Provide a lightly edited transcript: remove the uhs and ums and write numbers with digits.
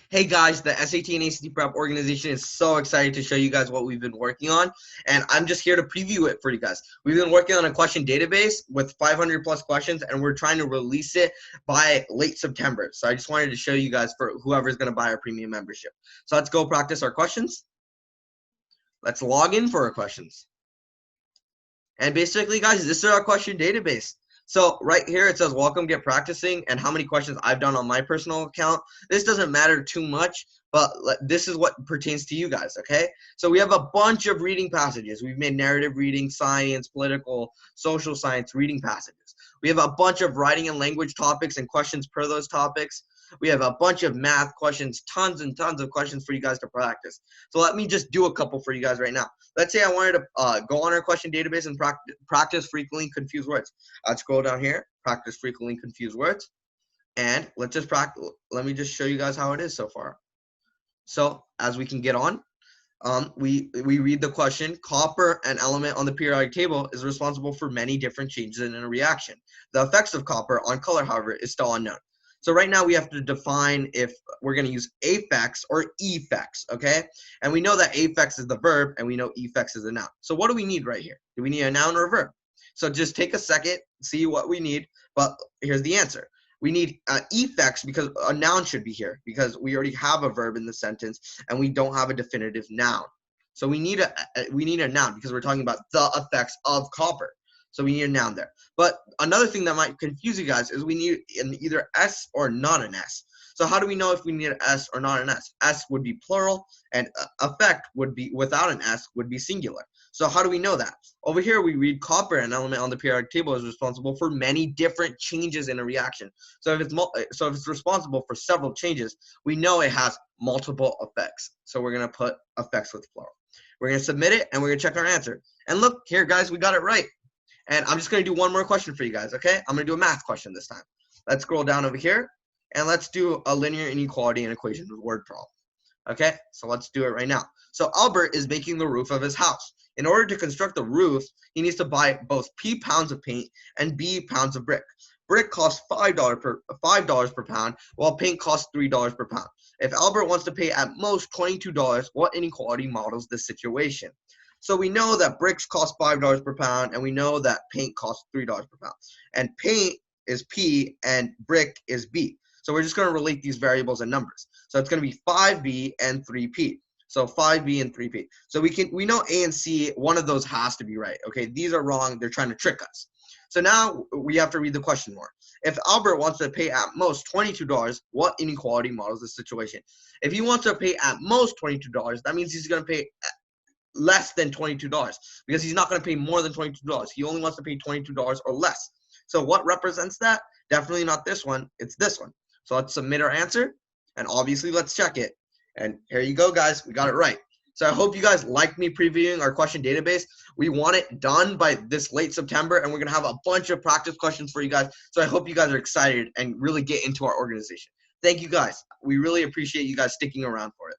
Hey guys, the SAT and ACT Prep organization is so excited to show you guys what we've been working on, and I'm just here to preview it for you guys. We've been working on a question database with 500 plus questions, and we're trying to release it by late September. So I just wanted to show you guys for whoever's going to buy our premium membership. So let's go practice our questions. Let's log in for our questions. And basically, guys, this is our question database. So right here, it says, welcome, get practicing, and how many questions I've done on my personal account. This doesn't matter too much, but this is what pertains to you guys, okay? So we have a bunch of reading passages. We've made narrative reading, science, political, social science reading passages. We have a bunch of writing and language topics and questions per those topics. We have a bunch of math questions, tons and tons of questions for you guys to practice. So let me just do a couple for you guys right now. Let's say I wanted to go on our question database and practice frequently confused words. I'd scroll down here, practice frequently confused words, and let's just practice. Let me just show you guys how it is so far. So as we can get on, we read the question. Copper, an element on the periodic table, is responsible for many different changes in a reaction. The effects of copper on color, however, is still unknown. So right now we have to define if we're going to use affects or effects, okay? And we know that affects is the verb, and we know effects is a noun. So what do we need right here? Do we need a noun or a verb? So just take a second, see what we need, but here's the answer. We need effects because a noun should be here because we already have a verb in the sentence, and we don't have a definitive noun. So we need a noun because we're talking about the effects of copper. So we need a noun there. But another thing that might confuse you guys is we need an either S or not an S. So how do we know if we need an S or not an S? S would be plural, and effect would be without an S would be singular. So how do we know that? Over here we read copper, an element on the periodic table, is responsible for many different changes in a reaction. So if it's responsible for several changes, we know it has multiple effects. So we're gonna put effects with plural. We're gonna submit it, and we're gonna check our answer. And look here, guys, we got it right. And I'm just going to do one more question for you guys, okay? I'm going to do a math question this time. Let's scroll down over here, and let's do a linear inequality and equation with word problem. Okay, so let's do it right now. So Albert is making the roof of his house. In order to construct the roof, he needs to buy both P pounds of paint and B pounds of brick. Brick costs $5 per pound, while paint costs $3 per pound. If Albert wants to pay at most $22, what inequality models this situation? So we know that bricks cost $5 per pound, and we know that paint costs $3 per pound. And paint is P, and brick is B. So we're just going to relate these variables and numbers. So it's going to be 5B and 3P. So 5B and 3P. So we know A and C, one of those has to be right. Okay, these are wrong. They're trying to trick us. So now we have to read the question more. If Albert wants to pay at most $22, what inequality models this situation? If he wants to pay at most $22, that means he's going to pay less than $22 because he's not going to pay more than $22. He only wants to pay $22 or less. So what represents that? Definitely not this one. It's this one. So let's submit our answer, and obviously let's check it. And here you go, guys. We got it right. So I hope you guys like me previewing our question database. We want it done by this late September, and we're going to have a bunch of practice questions for you guys. So I hope you guys are excited and really get into our organization. Thank you, guys. We really appreciate you guys sticking around for it.